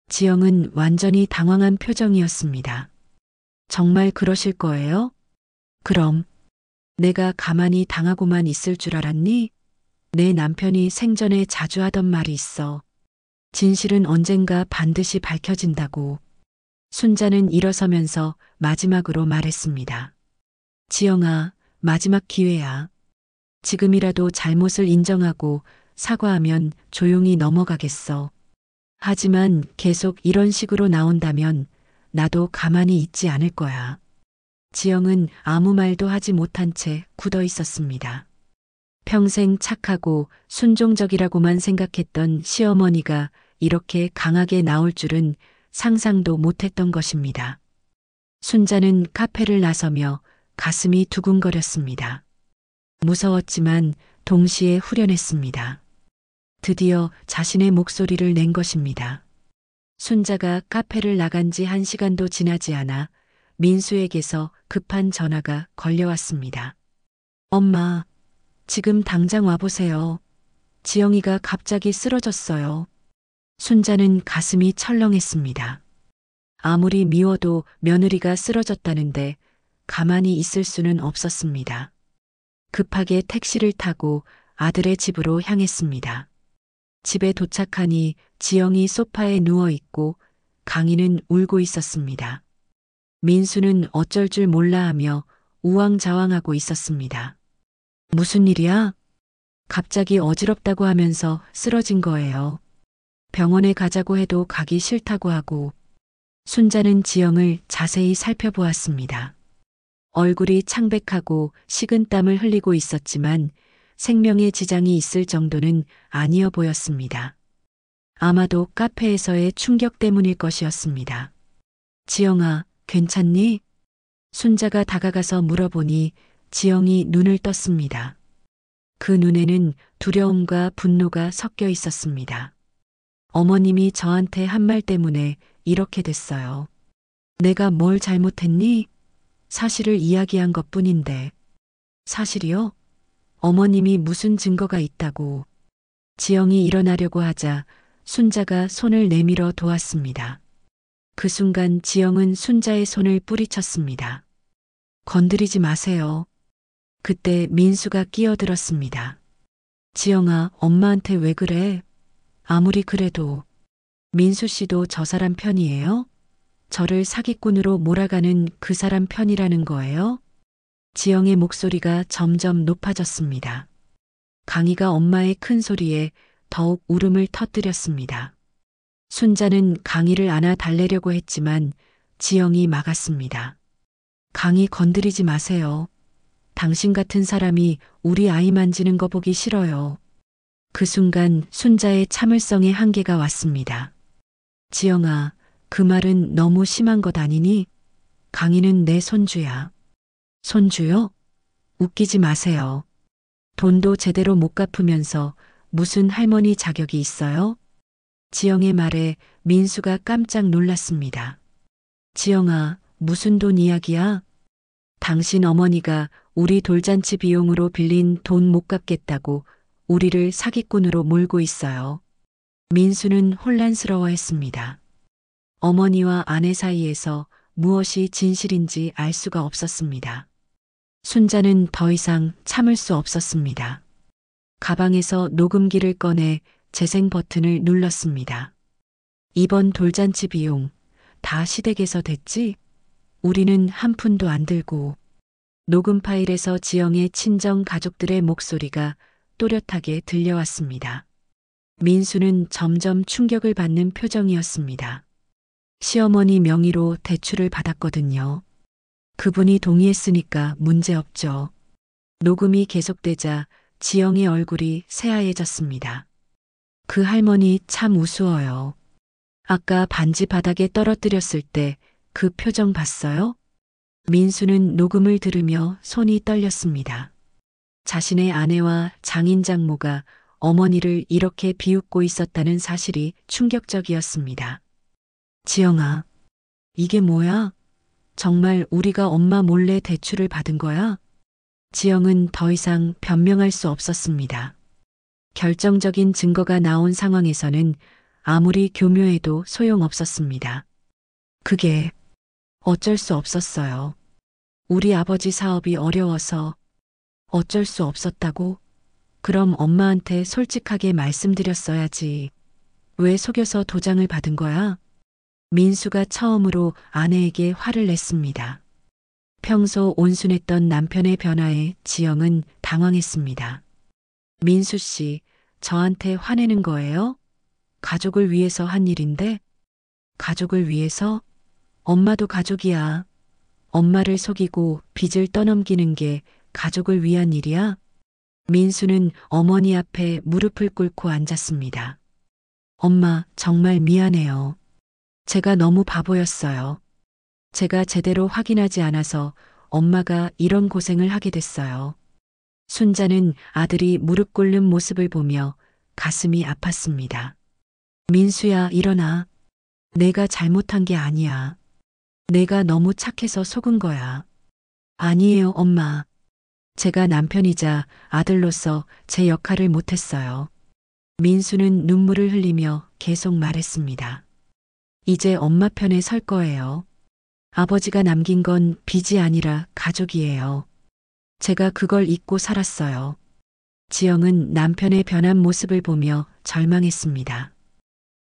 S2: 지영은 완전히 당황한 표정이었습니다. 정말 그러실 거예요? 그럼 내가 가만히 당하고만 있을 줄 알았니? 내 남편이 생전에 자주 하던 말이 있어. 진실은 언젠가 반드시 밝혀진다고. 순자는 일어서면서 마지막으로 말했습니다. 지영아, 마지막 기회야. 지금이라도 잘못을 인정하고 사과하면 조용히 넘어가겠어. 하지만 계속 이런 식으로 나온다면 나도 가만히 있지 않을 거야. 지영은 아무 말도 하지 못한 채 굳어 있었습니다. 평생 착하고 순종적이라고만 생각했던 시어머니가 이렇게 강하게 나올 줄은 상상도 못했던 것입니다. 순자는 카페를 나서며 가슴이 두근거렸습니다. 무서웠지만 동시에 후련했습니다. 드디어 자신의 목소리를 낸 것입니다. 순자가 카페를 나간 지 1시간도 지나지 않아 민수에게서 급한 전화가 걸려왔습니다. 엄마, 지금 당장 와보세요. 지영이가 갑자기 쓰러졌어요. 순자는 가슴이 철렁했습니다. 아무리 미워도 며느리가 쓰러졌다는데 가만히 있을 수는 없었습니다. 급하게 택시를 타고 아들의 집으로 향했습니다. 집에 도착하니 지영이 소파에 누워있고 강희는 울고 있었습니다. 민수는 어쩔 줄 몰라 하며 우왕좌왕하고 있었습니다. 무슨 일이야? 갑자기 어지럽다고 하면서 쓰러진 거예요. 병원에 가자고 해도 가기 싫다고 하고. 순자는 지영을 자세히 살펴보았습니다. 얼굴이 창백하고 식은땀을 흘리고 있었지만 생명에 지장이 있을 정도는 아니어 보였습니다. 아마도 카페에서의 충격 때문일 것이었습니다. 지영아, 괜찮니? 순자가 다가가서 물어보니 지영이 눈을 떴습니다. 그 눈에는 두려움과 분노가 섞여 있었습니다. 어머님이 저한테 한 말 때문에 이렇게 됐어요. 내가 뭘 잘못했니? 사실을 이야기한 것뿐인데. 사실이요? 어머님이 무슨 증거가 있다고. 지영이 일어나려고 하자 순자가 손을 내밀어 도왔습니다. 그 순간 지영은 순자의 손을 뿌리쳤습니다. 건드리지 마세요. 그때 민수가 끼어들었습니다. 지영아, 엄마한테 왜 그래? 아무리 그래도. 민수 씨도 저 사람 편이에요? 저를 사기꾼으로 몰아가는 그 사람 편이라는 거예요? 지영의 목소리가 점점 높아졌습니다. 강희가 엄마의 큰 소리에 더욱 울음을 터뜨렸습니다. 순자는 강희를 안아 달래려고 했지만 지영이 막았습니다. 강희 건드리지 마세요. 당신 같은 사람이 우리 아이 만지는 거 보기 싫어요. 그 순간 순자의 참을성의 한계가 왔습니다. 지영아, 그 말은 너무 심한 것 아니니? 강희는 내 손주야. 손주요? 웃기지 마세요. 돈도 제대로 못 갚으면서 무슨 할머니 자격이 있어요? 지영의 말에 민수가 깜짝 놀랐습니다. 지영아, 무슨 돈 이야기야? 당신 어머니가 우리 돌잔치 비용으로 빌린 돈 못 갚겠다고 우리를 사기꾼으로 몰고 있어요. 민수는 혼란스러워했습니다. 어머니와 아내 사이에서 무엇이 진실인지 알 수가 없었습니다. 순자는 더 이상 참을 수 없었습니다. 가방에서 녹음기를 꺼내 재생 버튼을 눌렀습니다. 이번 돌잔치 비용 다 시댁에서 됐지? 우리는 한 푼도 안 들고. 녹음 파일에서 지영의 친정 가족들의 목소리가 또렷하게 들려왔습니다. 민수는 점점 충격을 받는 표정이었습니다. 시어머니 명의로 대출을 받았거든요. 그분이 동의했으니까 문제없죠. 녹음이 계속되자 지영의 얼굴이 새하얘졌습니다. 그 할머니 참 우스워요. 아까 반지 바닥에 떨어뜨렸을 때 그 표정 봤어요? 민수는 녹음을 들으며 손이 떨렸습니다. 자신의 아내와 장인 장모가 어머니를 이렇게 비웃고 있었다는 사실이 충격적이었습니다. 지영아, 이게 뭐야? 정말 우리가 엄마 몰래 대출을 받은 거야? 지영은 더 이상 변명할 수 없었습니다. 결정적인 증거가 나온 상황에서는 아무리 교묘해도 소용없었습니다. 그게 어쩔 수 없었어요. 우리 아버지 사업이 어려워서 어쩔 수 없었다고? 그럼 엄마한테 솔직하게 말씀드렸어야지. 왜 속여서 도장을 받은 거야? 민수가 처음으로 아내에게 화를 냈습니다. 평소 온순했던 남편의 변화에 지영은 당황했습니다. 민수 씨, 저한테 화내는 거예요? 가족을 위해서 한 일인데? 가족을 위해서? 엄마도 가족이야. 엄마를 속이고 빚을 떠넘기는 게 가족을 위한 일이야? 민수는 어머니 앞에 무릎을 꿇고 앉았습니다. 엄마, 정말 미안해요. 제가 너무 바보였어요. 제가 제대로 확인하지 않아서 엄마가 이런 고생을 하게 됐어요. 순자는 아들이 무릎 꿇는 모습을 보며 가슴이 아팠습니다. 민수야, 일어나. 내가 잘못한 게 아니야. 내가 너무 착해서 속은 거야. 아니에요, 엄마. 제가 남편이자 아들로서 제 역할을 못했어요. 민수는 눈물을 흘리며 계속 말했습니다. 이제 엄마 편에 설 거예요. 아버지가 남긴 건 빚이 아니라 가족이에요. 제가 그걸 잊고 살았어요. 지영은 남편의 변한 모습을 보며 절망했습니다.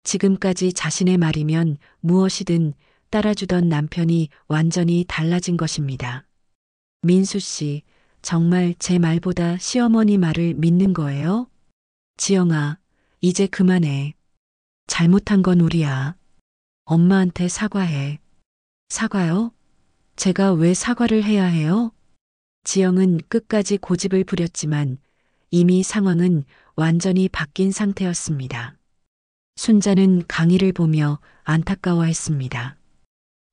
S2: 지금까지 자신의 말이면 무엇이든 따라주던 남편이 완전히 달라진 것입니다. 민수 씨, 정말 제 말보다 시어머니 말을 믿는 거예요? 지영아, 이제 그만해. 잘못한 건 우리야. 엄마한테 사과해. 사과요? 제가 왜 사과를 해야 해요? 지영은 끝까지 고집을 부렸지만 이미 상황은 완전히 바뀐 상태였습니다. 순자는 강희를 보며 안타까워했습니다.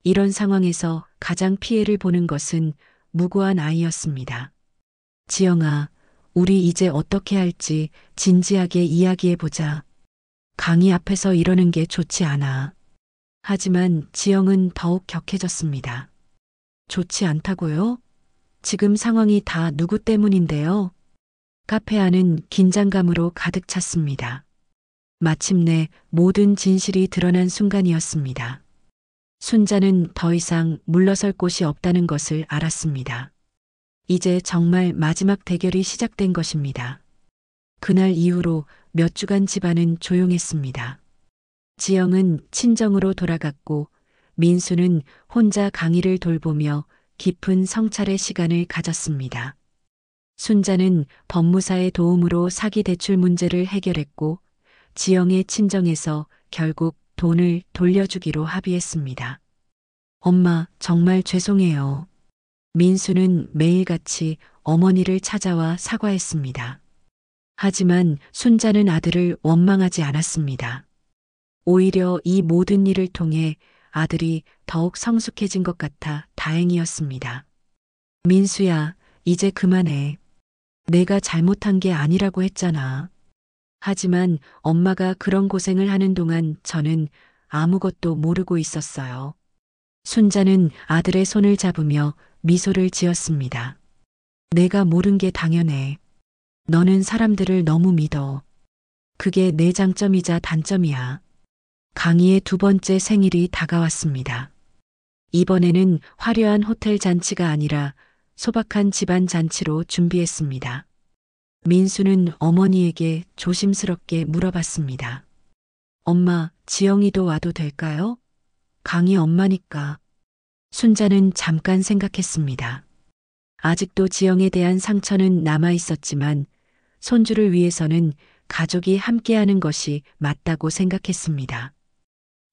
S2: 이런 상황에서 가장 피해를 보는 것은 무고한 아이였습니다. 지영아, 우리 이제 어떻게 할지 진지하게 이야기해보자. 강희 앞에서 이러는 게 좋지 않아. 하지만 지영은 더욱 격해졌습니다. 좋지 않다고요? 지금 상황이 다 누구 때문인데요? 카페 안은 긴장감으로 가득 찼습니다. 마침내 모든 진실이 드러난 순간이었습니다. 순자는 더 이상 물러설 곳이 없다는 것을 알았습니다. 이제 정말 마지막 대결이 시작된 것입니다. 그날 이후로 몇 주간 집안은 조용했습니다. 지영은 친정으로 돌아갔고 민수는 혼자 강희를 돌보며 깊은 성찰의 시간을 가졌습니다. 순자는 법무사의 도움으로 사기 대출 문제를 해결했고 지영의 친정에서 결국 돈을 돌려주기로 합의했습니다. 엄마, 정말 죄송해요. 민수는 매일같이 어머니를 찾아와 사과했습니다. 하지만 순자는 아들을 원망하지 않았습니다. 오히려 이 모든 일을 통해 아들이 더욱 성숙해진 것 같아 다행이었습니다. 민수야, 이제 그만해. 내가 잘못한 게 아니라고 했잖아. 하지만 엄마가 그런 고생을 하는 동안 저는 아무것도 모르고 있었어요. 순자는 아들의 손을 잡으며 미소를 지었습니다. 내가 모른 게 당연해. 너는 사람들을 너무 믿어. 그게 내 장점이자 단점이야. 강희의 두 번째 생일이 다가왔습니다. 이번에는 화려한 호텔 잔치가 아니라 소박한 집안 잔치로 준비했습니다. 민수는 어머니에게 조심스럽게 물어봤습니다. 엄마, 지영이도 와도 될까요? 강희 엄마니까. 순자는 잠깐 생각했습니다. 아직도 지영에 대한 상처는 남아 있었지만 손주를 위해서는 가족이 함께하는 것이 맞다고 생각했습니다.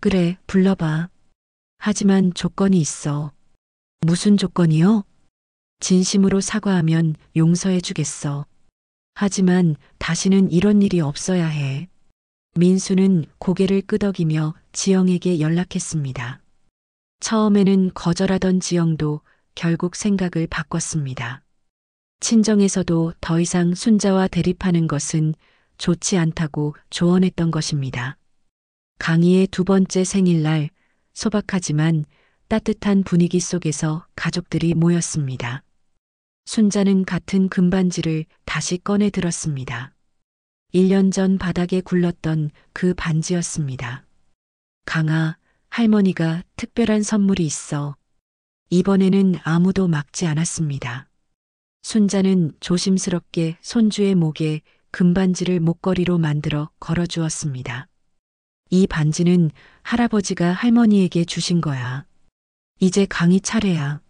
S2: 그래, 불러봐. 하지만 조건이 있어. 무슨 조건이요? 진심으로 사과하면 용서해 주겠어. 하지만 다시는 이런 일이 없어야 해. 민수는 고개를 끄덕이며 지영에게 연락했습니다. 처음에는 거절하던 지영도 결국 생각을 바꿨습니다. 친정에서도 더 이상 순자와 대립하는 것은 좋지 않다고 조언했던 것입니다. 강희의 두 번째 생일날 소박하지만 따뜻한 분위기 속에서 가족들이 모였습니다. 순자는 같은 금반지를 다시 꺼내 들었습니다. 1년 전 바닥에 굴렀던 그 반지였습니다. 강아, 할머니가 특별한 선물이 있어. 이번에는 아무도 막지 않았습니다. 순자는 조심스럽게 손주의 목에 금반지를 목걸이로 만들어 걸어주었습니다. 이 반지는 할아버지가 할머니에게 주신 거야. 이제 강희 차례야.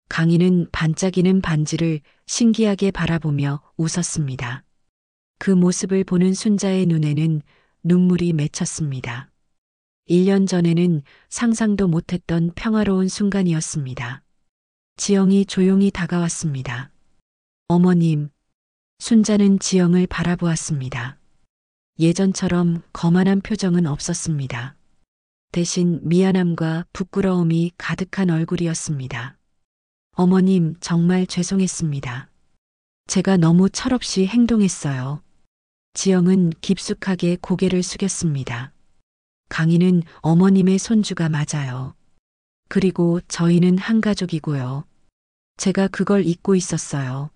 S2: 강희는 반짝이는 반지를 신기하게 바라보며 웃었습니다. 그 모습을 보는 순자의 눈에는 눈물이 맺혔습니다. 1년 전에는 상상도 못했던 평화로운 순간이었습니다. 지영이 조용히 다가왔습니다. 어머님, 순자는 지영을 바라보았습니다. 예전처럼 거만한 표정은 없었습니다. 대신 미안함과 부끄러움이 가득한 얼굴이었습니다. 어머님, 정말 죄송했습니다. 제가 너무 철없이 행동했어요. 지영은 깊숙하게 고개를 숙였습니다. 강희는 어머님의 손주가 맞아요. 그리고 저희는 한 가족이고요. 제가 그걸 잊고 있었어요.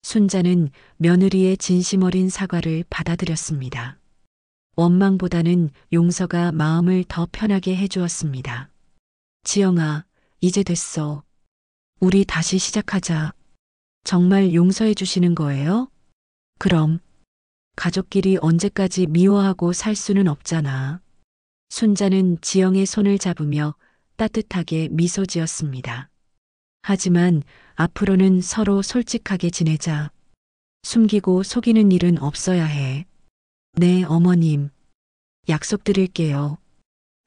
S2: 순자는 며느리의 진심 어린 사과를 받아들였습니다. 원망보다는 용서가 마음을 더 편하게 해주었습니다. 지영아, 이제 됐어. 우리 다시 시작하자. 정말 용서해 주시는 거예요? 그럼. 가족끼리 언제까지 미워하고 살 수는 없잖아. 순자는 지영의 손을 잡으며 따뜻하게 미소 지었습니다. 하지만 앞으로는 서로 솔직하게 지내자. 숨기고 속이는 일은 없어야 해. 네, 어머님. 약속드릴게요.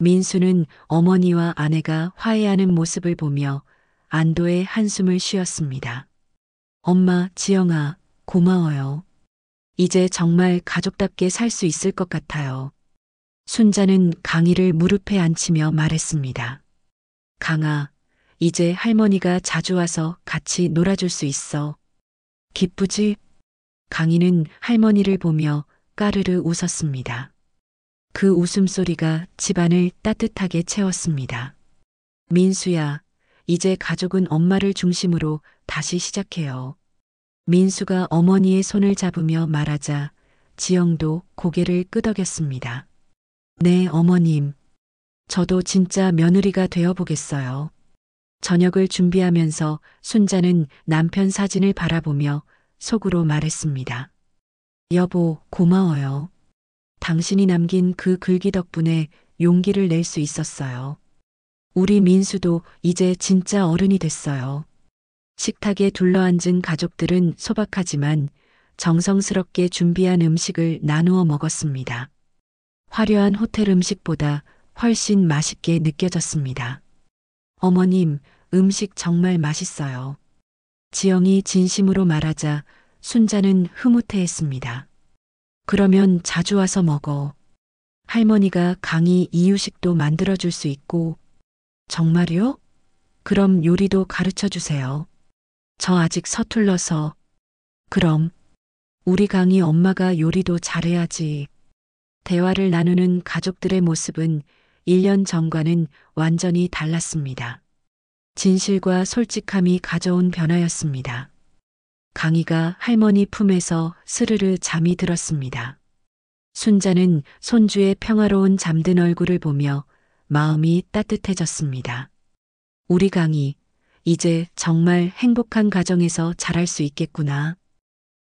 S2: 민수는 어머니와 아내가 화해하는 모습을 보며 안도의 한숨을 쉬었습니다. 엄마, 지영아, 고마워요. 이제 정말 가족답게 살 수 있을 것 같아요. 순자는 강희를 무릎에 앉히며 말했습니다. 강아, 이제 할머니가 자주 와서 같이 놀아줄 수 있어. 기쁘지? 강희는 할머니를 보며 까르르 웃었습니다. 그 웃음소리가 집안을 따뜻하게 채웠습니다. 민수야, 이제 가족은 엄마를 중심으로 다시 시작해요. 민수가 어머니의 손을 잡으며 말하자 지영도 고개를 끄덕였습니다. 네, 어머님. 저도 진짜 며느리가 되어보겠어요. 저녁을 준비하면서 순자는 남편 사진을 바라보며 속으로 말했습니다. 여보, 고마워요. 당신이 남긴 그 글귀 덕분에 용기를 낼 수 있었어요. 우리 민수도 이제 진짜 어른이 됐어요. 식탁에 둘러앉은 가족들은 소박하지만 정성스럽게 준비한 음식을 나누어 먹었습니다. 화려한 호텔 음식보다 훨씬 맛있게 느껴졌습니다. 어머님, 음식 정말 맛있어요. 지영이 진심으로 말하자 순자는 흐뭇해했습니다. 그러면 자주 와서 먹어. 할머니가 강희 이유식도 만들어줄 수 있고. 정말요? 그럼 요리도 가르쳐 주세요. 저 아직 서툴러서. 그럼. 우리 강이 엄마가 요리도 잘해야지. 대화를 나누는 가족들의 모습은 1년 전과는 완전히 달랐습니다. 진실과 솔직함이 가져온 변화였습니다. 강희가 할머니 품에서 스르르 잠이 들었습니다. 순자는 손주의 평화로운 잠든 얼굴을 보며 마음이 따뜻해졌습니다. 우리 강희, 이제 정말 행복한 가정에서 자랄 수 있겠구나.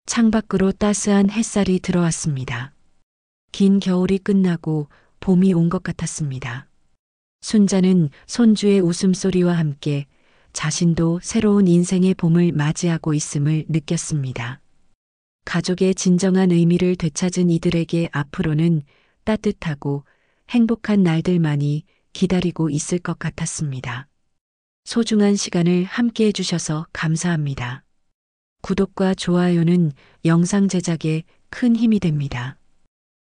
S2: 창밖으로 따스한 햇살이 들어왔습니다. 긴 겨울이 끝나고 봄이 온 것 같았습니다. 순자는 손주의 웃음소리와 함께 자신도 새로운 인생의 봄을 맞이하고 있음을 느꼈습니다. 가족의 진정한 의미를 되찾은 이들에게 앞으로는 따뜻하고 행복한 날들만이 기다리고 있을 것 같았습니다. 소중한 시간을 함께 해주셔서 감사합니다. 구독과 좋아요는 영상 제작에 큰 힘이 됩니다.